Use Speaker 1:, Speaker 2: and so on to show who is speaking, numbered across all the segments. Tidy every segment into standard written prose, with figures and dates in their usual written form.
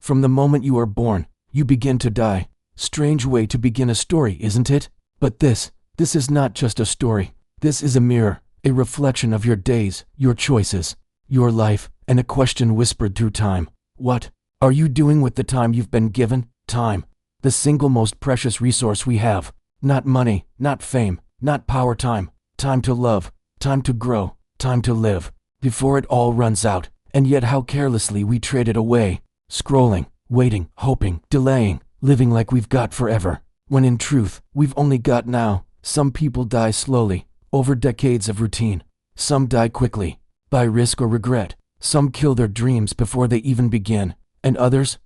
Speaker 1: From the moment you are born, you begin to die. Strange way to begin a story, isn't it? But this is not just a story. This is a mirror, a reflection of your days, your choices, your life, and a question whispered through time. What are you doing with the time you've been given? Time, the single most precious resource we have. Not money, not fame, not power. Time to love, time to grow, time to live, before it all runs out. And yet how carelessly we trade it away, scrolling, waiting, hoping, delaying, living like we've got forever, when in truth, we've only got now. Some people die slowly, over decades of routine. Some die quickly, by risk or regret. Some kill their dreams before they even begin. And others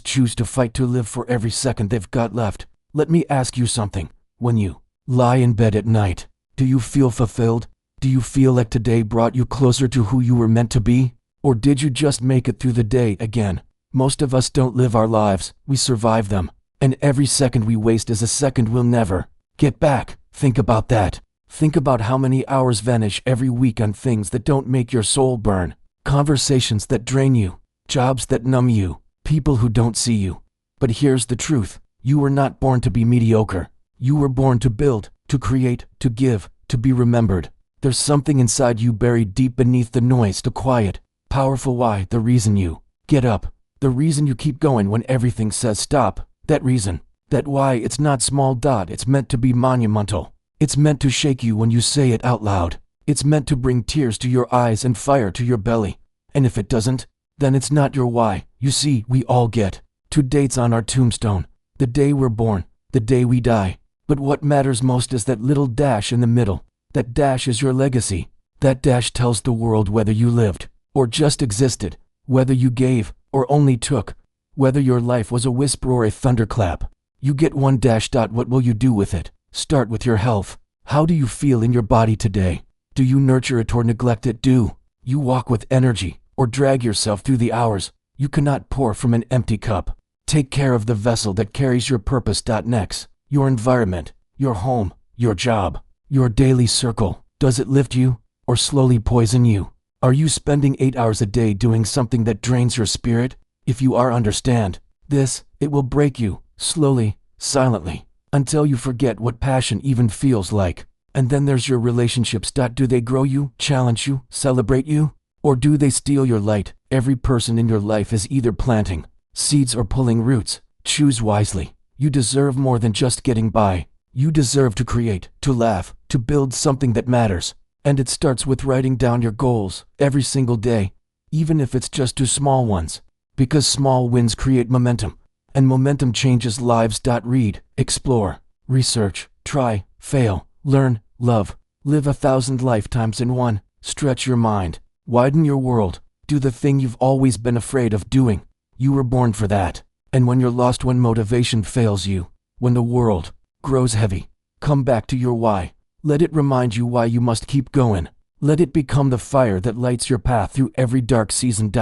Speaker 1: choose to fight to live for every second they've got left. Let me ask you something. When you lie in bed at night, do you feel fulfilled? Do you feel like today brought you closer to who you were meant to be? Or did you just make it through the day again? Most of us don't live our lives, we survive them. And every second we waste is a second we'll never get back. Think about that. Think about how many hours vanish every week on things that don't make your soul burn. Conversations that drain you, jobs that numb you, people who don't see you. But here's the truth. You were not born to be mediocre. You were born to build, to create, to give, to be remembered. There's something inside you buried deep beneath the noise, to quiet, powerful why, the reason you get up, the reason you keep going when everything says stop, that reason, that why. It's not small. It's meant to be monumental. It's meant to shake you when you say it out loud. It's meant to bring tears to your eyes and fire to your belly. And if it doesn't, then it's not your why. You see, we all get two dates on our tombstone. The day we're born, the day we die. But what matters most is that little dash in the middle. That dash is your legacy. That dash tells the world whether you lived or just existed, whether you gave or only took, whether your life was a whisper or a thunderclap. You get one dash. What will you do with it? Start with your health. How do you feel in your body today? Do you nurture it or neglect it? Do you walk with energy or drag yourself through the hours? You cannot pour from an empty cup. Take care of the vessel that carries your purpose. Next, your environment, your home, your job, your daily circle. Does it lift you or slowly poison you? Are you spending 8 hours a day doing something that drains your spirit? If you are, understand this, it will break you, slowly, silently, until you forget what passion even feels like. And then there's your relationships. Do they grow you, challenge you, celebrate you? Or do they steal your light? Every person in your life is either planting seeds or pulling roots. Choose wisely. You deserve more than just getting by. You deserve to create, to laugh, to build something that matters. And it starts with writing down your goals every single day, even if it's just 2 small ones. Because small wins create momentum, and momentum changes lives. Read, explore, research, try, fail, learn, love, live 1,000 lifetimes in one. Stretch your mind, widen your world, do the thing you've always been afraid of doing. You were born for that. And when you're lost, when motivation fails you, when the world grows heavy, come back to your why. Let it remind you why you must keep going. Let it become the fire that lights your path through every dark season.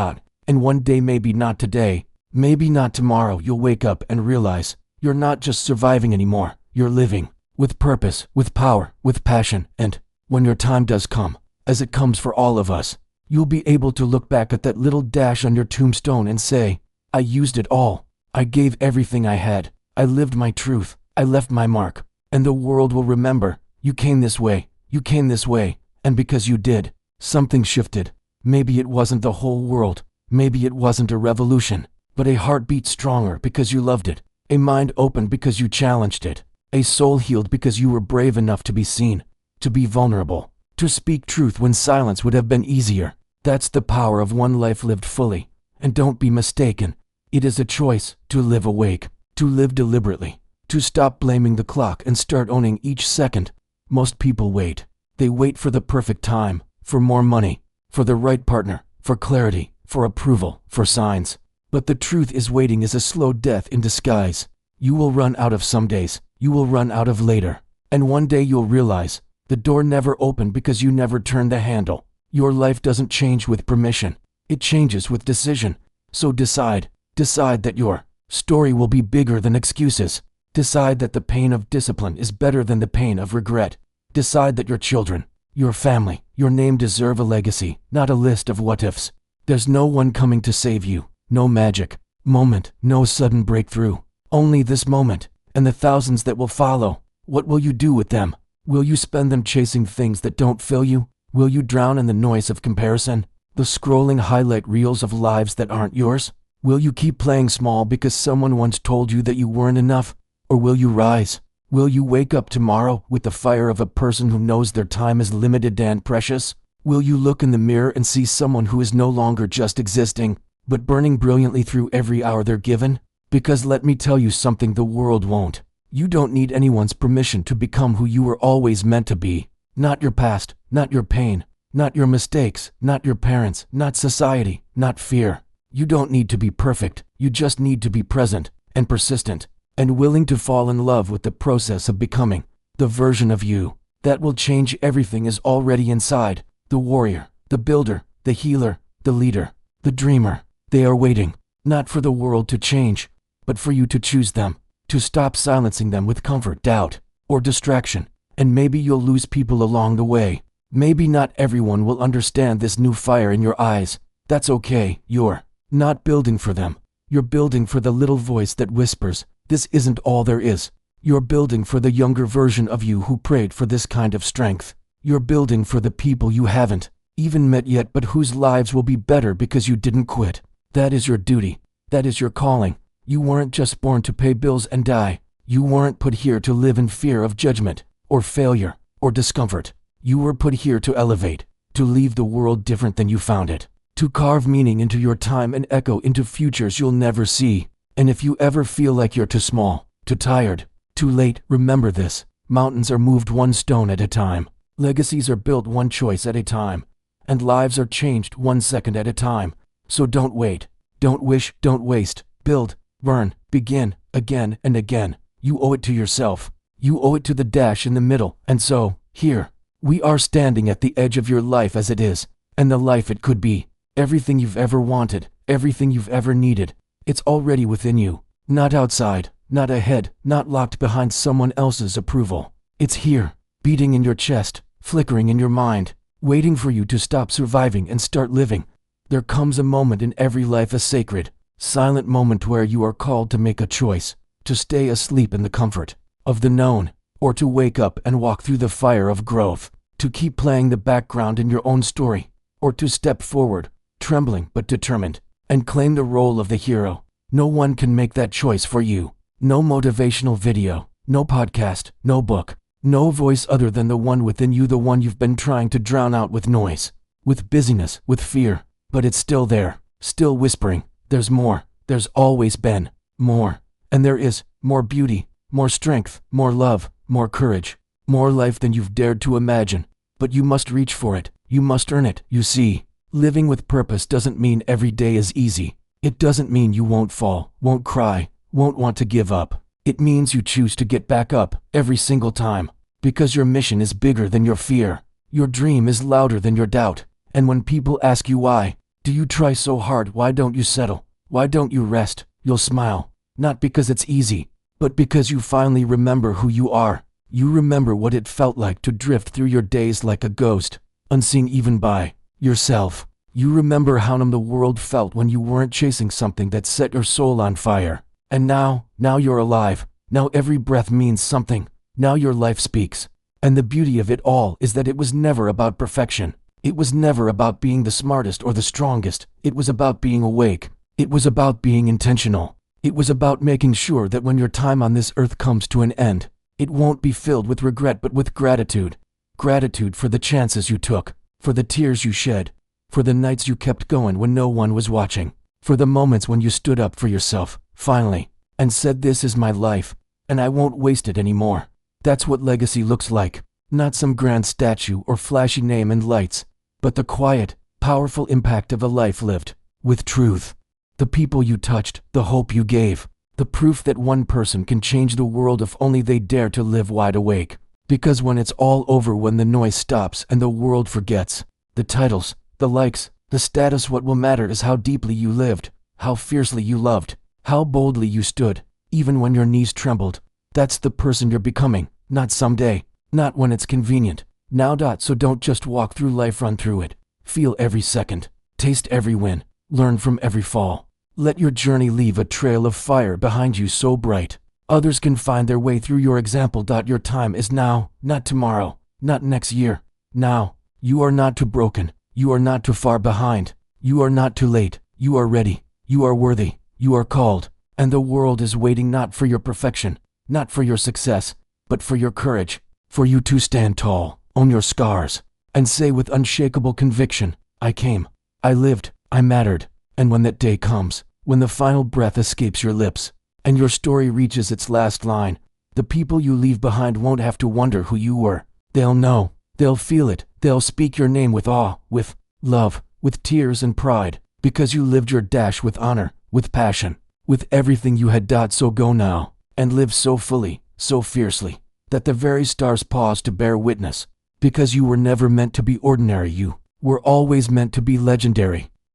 Speaker 1: And one day, maybe not today, maybe not tomorrow, you'll wake up and realize you're not just surviving anymore. You're living with purpose, with power, with passion. And when your time does come, as it comes for all of us, you'll be able to look back at that little dash on your tombstone and say, I used it all. I gave everything I had. I lived my truth. I left my mark. And the world will remember, you came this way. You came this way. And because you did, something shifted. Maybe it wasn't the whole world. Maybe it wasn't a revolution, but a heart beat stronger because you loved it. A mind opened because you challenged it. A soul healed because you were brave enough to be seen, to be vulnerable, to speak truth when silence would have been easier. That's the power of one life lived fully. And don't be mistaken, it is a choice to live awake, to live deliberately, to stop blaming the clock and start owning each second. Most people wait. They wait for the perfect time, for more money, for the right partner, for clarity, for approval, for signs. But the truth is, waiting is a slow death in disguise. You will run out of some days, you will run out of later. And one day you'll realize, the door never opened because you never turned the handle. Your life doesn't change with permission, it changes with decision. So decide that your story will be bigger than excuses. Decide that the pain of discipline is better than the pain of regret. Decide that your children, your family, your name deserve a legacy, not a list of what ifs. There's no one coming to save you, no magic, moment, no sudden breakthrough. Only this moment, and the thousands that will follow. What will you do with them? Will you spend them chasing things that don't fill you? Will you drown in the noise of comparison? The scrolling highlight reels of lives that aren't yours? Will you keep playing small because someone once told you that you weren't enough? Or will you rise? Will you wake up tomorrow with the fire of a person who knows their time is limited and precious? Will you look in the mirror and see someone who is no longer just existing, but burning brilliantly through every hour they're given? Because let me tell you something the world won't. You don't need anyone's permission to become who you were always meant to be. Not your past, not your pain, not your mistakes, not your parents, not society, not fear. You don't need to be perfect. You just need to be present and persistent and willing to fall in love with the process of becoming. The version of you that will change everything is already inside. The warrior, the builder, the healer, the leader, the dreamer. They are waiting, not for the world to change, but for you to choose them, to stop silencing them with comfort, doubt, or distraction. And maybe you'll lose people along the way. Maybe not everyone will understand this new fire in your eyes. That's okay. You're not building for them. You're building for the little voice that whispers, "This isn't all there is." You're building for the younger version of you who prayed for this kind of strength. You're building for the people you haven't even met yet, but whose lives will be better because you didn't quit. That is your duty. That is your calling. You weren't just born to pay bills and die. You weren't put here to live in fear of judgment, or failure, or discomfort. You were put here to elevate, to leave the world different than you found it, to carve meaning into your time and echo into futures you'll never see. And if you ever feel like you're too small, too tired, too late, remember this: mountains are moved one stone at a time, legacies are built one choice at a time, and lives are changed 1 second at a time. So don't wait, don't wish, don't waste. Build, burn, begin, again and again. You owe it to yourself. You owe it to the dash in the middle. And so, here, we are standing at the edge of your life as it is, and the life it could be. Everything you've ever wanted, everything you've ever needed, it's already within you. Not outside, not ahead, not locked behind someone else's approval. It's here, beating in your chest, flickering in your mind, waiting for you to stop surviving and start living. There comes a moment in every life, a sacred, silent moment where you are called to make a choice, to stay asleep in the comfort of the known, or to wake up and walk through the fire of growth, to keep playing the background in your own story, or to step forward, trembling but determined, and claim the role of the hero. No one can make that choice for you. No motivational video, no podcast, no book, no voice other than the one within you, the one you've been trying to drown out with noise, with busyness, with fear. But it's still there, still whispering. There's more. There's always been more. And there is more beauty, more strength, more love, more courage, more life than you've dared to imagine. But you must reach for it. You must earn it. You see, living with purpose doesn't mean every day is easy. It doesn't mean you won't fall, won't cry, won't want to give up. It means you choose to get back up every single time, because your mission is bigger than your fear. Your dream is louder than your doubt. And when people ask you why, do you try so hard? Why don't you settle? Why don't you rest? You'll smile, not because it's easy, but because you finally remember who you are. You remember what it felt like to drift through your days like a ghost, unseen even by yourself. You remember how numb the world felt when you weren't chasing something that set your soul on fire. And now you're alive. Now every breath means something. Now your life speaks. And the beauty of it all is that it was never about perfection. It was never about being the smartest or the strongest. It was about being awake. It was about being intentional. It was about making sure that when your time on this earth comes to an end, it won't be filled with regret but with gratitude. Gratitude for the chances you took, for the tears you shed, for the nights you kept going when no one was watching, for the moments when you stood up for yourself, finally, and said, "This is my life, and I won't waste it anymore." That's what legacy looks like. Not some grand statue or flashy name and lights, but the quiet, powerful impact of a life lived with truth. The people you touched, the hope you gave, the proof that one person can change the world if only they dare to live wide awake. Because when it's all over, when the noise stops and the world forgets, the titles, the likes, the status, what will matter is how deeply you lived, how fiercely you loved, how boldly you stood, even when your knees trembled. That's the person you're becoming, not someday, not when it's convenient. Now. So don't just walk through life, run through it. Feel every second, taste every win, learn from every fall. Let your journey leave a trail of fire behind you so bright others can find their way through your example. Your time is now, not tomorrow, not next year. Now. You are not too broken. You are not too far behind. You are not too late. You are ready. You are worthy. You are called. And the world is waiting not for your perfection, not for your success, but for your courage, for you to stand tall, own your scars, and say with unshakable conviction, I came, I lived, I mattered. And when that day comes, when the final breath escapes your lips, and your story reaches its last line, the people you leave behind won't have to wonder who you were. They'll know, they'll feel it, they'll speak your name with awe, with love, with tears and pride, because you lived your dash with honor, with passion, with everything you had. So go now, and live so fully, so fiercely, that the very stars pause to bear witness, because you were never meant to be ordinary. You were always meant to be legendary.